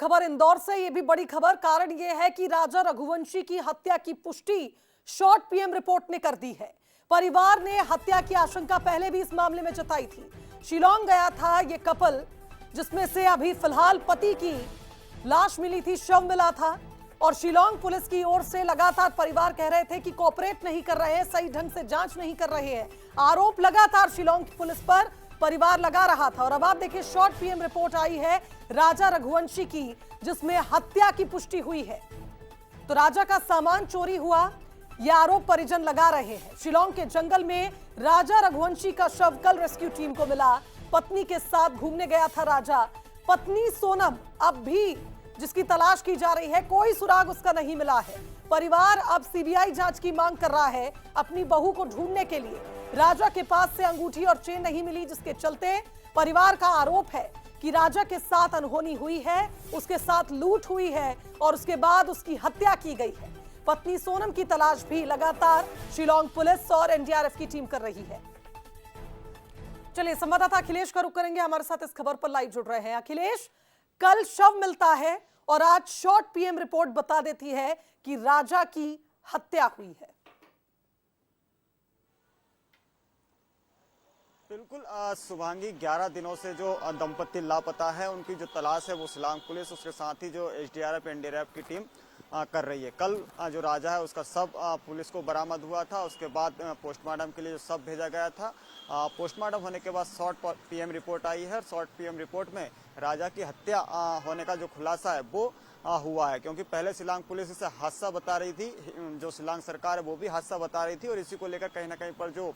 खबर इंदौर से, ये भी बड़ी खबर। कारण यह है कि राजा रघुवंशी की हत्या की पुष्टि शॉर्ट पीएम रिपोर्ट ने कर दी है। परिवार ने हत्या की आशंका पहले भी इस मामले में जताई थी। शिलांग गया था ये कपल, जिसमें से अभी फिलहाल पति की लाश मिली थी, शव मिला था। और शिलांग पुलिस की ओर से लगातार परिवार कह रहे थे कि कोऑपरेट नहीं कर रहे हैं, सही ढंग से जांच नहीं कर रहे हैं। आरोप लगातार शिलांग पुलिस पर परिवार लगा रहा था। और अब आप देखिए, शॉर्ट पीएम रिपोर्ट आई है राजा रघुवंशी की, जिसमें हत्या की पुष्टि हुई है। तो राजा का सामान चोरी हुआ, यह आरोप परिजन लगा रहे हैं। शिलांग के जंगल में राजा रघुवंशी का शव कल रेस्क्यू टीम को मिला। पत्नी के साथ घूमने गया था राजा। पत्नी सोनम अब भी जिसकी तलाश की जा रही है, कोई सुराग उसका नहीं मिला है। परिवार अब सीबीआई जांच की मांग कर रहा है अपनी बहू को ढूंढने के लिए। राजा के पास से अंगूठी और चेन नहीं मिली, जिसके चलते परिवार का आरोप है कि राजा के साथ अनहोनी हुई है, उसके साथ लूट हुई है और उसके बाद उसकी हत्या की गई है। पत्नी सोनम की तलाश भी लगातार शिलांग पुलिस और एनडीआरएफ की टीम कर रही है। चलिए, संवाददाता अखिलेश का रुख करेंगे, हमारे साथ इस खबर पर लाइव जुड़ रहे हैं। अखिलेश, कल शव मिलता है और आज शॉर्ट पीएम रिपोर्ट बता देती है कि राजा की हत्या हुई है। बिल्कुल शुभांगी, 11 दिनों से जो दंपति लापता है, उनकी जो तलाश है वो शिलांग पुलिस, उसके साथ ही जो एसडीआरएफ एनडीआरएफ की टीम कर रही है। कल जो राजा है उसका शव पुलिस को बरामद हुआ था। उसके बाद पोस्टमार्टम के लिए जो शव भेजा गया था, पोस्टमार्टम होने के बाद शॉर्ट पीएम रिपोर्ट आई है। शॉर्ट पीएम रिपोर्ट में राजा की हत्या होने का जो खुलासा है वो हुआ है, क्योंकि पहले शिलांग पुलिस इसे हादसा बता रही थी, जो शिलांग सरकार है वो भी हादसा बता रही थी। और इसी को लेकर कहीं ना कहीं पर जो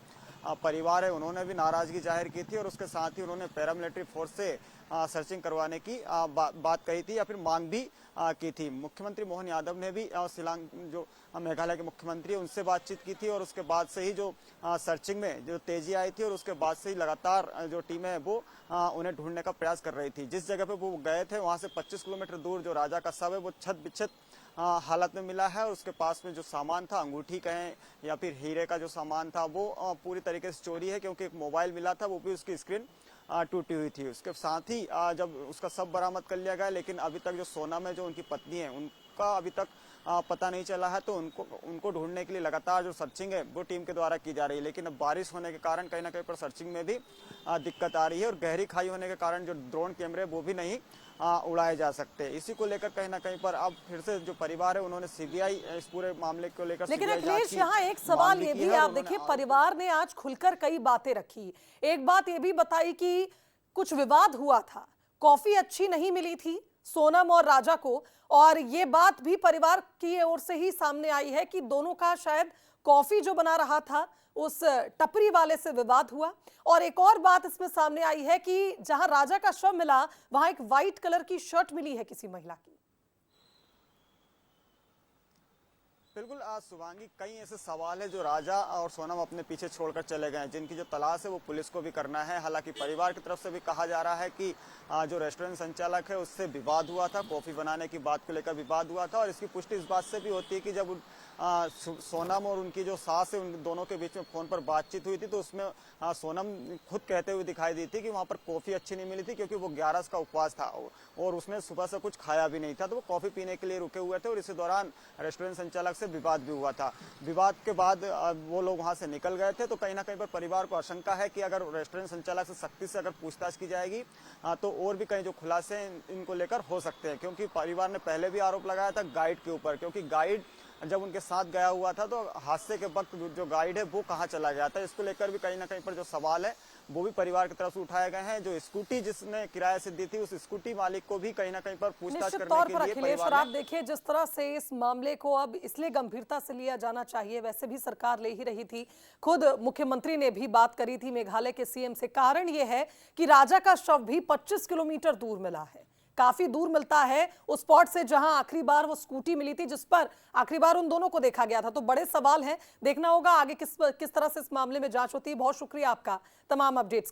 परिवार है उन्होंने भी नाराजगी जाहिर की थी और उसके साथ ही उन्होंने पैरामिलिट्री फोर्स से सर्चिंग करवाने की बात कही थी या फिर मांग भी की थी। मुख्यमंत्री मोहन यादव ने भी शिलांग जो मेघालय के मुख्यमंत्री उनसे बातचीत की थी और उसके बाद से ही जो सर्चिंग में जो तेजी आई थी और उसके बाद से ही लगातार जो टीमें है वो उन्हें ढूंढने का प्रयास कर रही थी। जिस जगह पे वो गए थे वहां से 25 किलोमीटर दूर जो राजा का शव है वो छत बिछत हालत में मिला है और उसके पास में जो सामान था, अंगूठी कहें या फिर हीरे का जो सामान था, वो पूरी तरीके से चोरी है, क्योंकि एक मोबाइल मिला था, वो भी उसकी स्क्रीन टूटी हुई थी। उसके साथ ही जब उसका सब बरामद कर लिया गया, लेकिन अभी तक जो सोनम है, जो उनकी पत्नी है, उनका अभी तक पता नहीं चला है। तो उनको ढूंढने के लिए लगातार जो सर्चिंग है वो टीम के द्वारा की जा रही है। लेकिन अब बारिश होने के कारण कहीं ना कहीं पर सर्चिंग में भी दिक्कत आ रही है और गहरी खाई होने के कारण जो ड्रोन कैमरे वो भी नहीं उड़ाए जा सकते। इसी को लेकर कहीं ना कहीं पर अब फिर से जो परिवार है उन्होंने सीबीआई इस पूरे मामले को लेकर, लेकिन अखिलेश, यहाँ एक सवाल ये भी है, आप देखिए परिवार ने आज खुलकर कई बातें रखी। एक बात ये भी बताई कि कुछ विवाद हुआ था, कॉफी अच्छी नहीं मिली थी सोनम और राजा को, और ये बात भी परिवार की ओर से ही सामने आई है कि दोनों का शायद कॉफी जो बना रहा था उस टपरी वाले से विवाद हुआ। और एक और बात इसमें सामने आई है कि जहां राजा का शव मिला वहां एक व्हाइट कलर की शर्ट मिली है किसी महिला की। बिल्कुल शुभांगी, कई ऐसे सवाल है जो राजा और सोनम अपने पीछे छोड़कर चले गए, जिनकी जो तलाश है वो पुलिस को भी करना है। हालांकि परिवार की तरफ से भी कहा जा रहा है कि जो रेस्टोरेंट संचालक है उससे विवाद हुआ था, कॉफी बनाने की बात को लेकर विवाद हुआ था। और इसकी पुष्टि इस बात से भी होती है कि जब सोनम और उनकी जो सास है, उन दोनों के बीच में फोन पर बातचीत हुई थी, तो उसमें सोनम खुद कहते हुए दिखाई दी थी कि वहां पर कॉफी अच्छी नहीं मिली थी, क्योंकि वो 11 का उपवास था और उसने सुबह से कुछ खाया भी नहीं था, तो वो कॉफी पीने के लिए रुके हुए थे। और इसी दौरान रेस्टोरेंट संचालक से विवाद भी हुआ था। विवाद के बाद वो लोग वहां से निकल गए थे। तो कहीं ना कहीं पर परिवार को आशंका है कि अगर रेस्टोरेंट संचालक से सख्ती से अगर पूछताछ की जाएगी तो और भी कई जो खुलासे इनको लेकर हो सकते हैं, क्योंकि परिवार ने पहले भी आरोप लगाया था गाइड के ऊपर, क्योंकि गाइड जब उनके साथ गया हुआ था तो हादसे के वक्त जो गाइड है वो कहाँ चला गया था। इसको लेकर भी कहीं ना कहीं पर जो सवाल है वो भी परिवार की तरफ से उठाए गए हैं। जो स्कूटी जिसने किराए से दी थी, उस स्कूटी मालिक को भी कहीं ना कहीं पर पूछताछ करने के लिए परिवार ने। आप देखिए, जिस तरह से इस मामले को अब इसलिए गंभीरता से लिया जाना चाहिए, वैसे भी सरकार ले ही रही थी। खुद मुख्यमंत्री ने भी बात करी थी मेघालय के सीएम से। कारण यह है कि राजा का शव भी 25 किलोमीटर दूर मिला है, काफी दूर मिलता है उस स्पॉट से जहां आखिरी बार वो स्कूटी मिली थी, जिस पर आखिरी बार उन दोनों को देखा गया था। तो बड़े सवाल हैं, देखना होगा आगे किस तरह से इस मामले में जांच होती है। बहुत शुक्रिया आपका तमाम अपडेट्स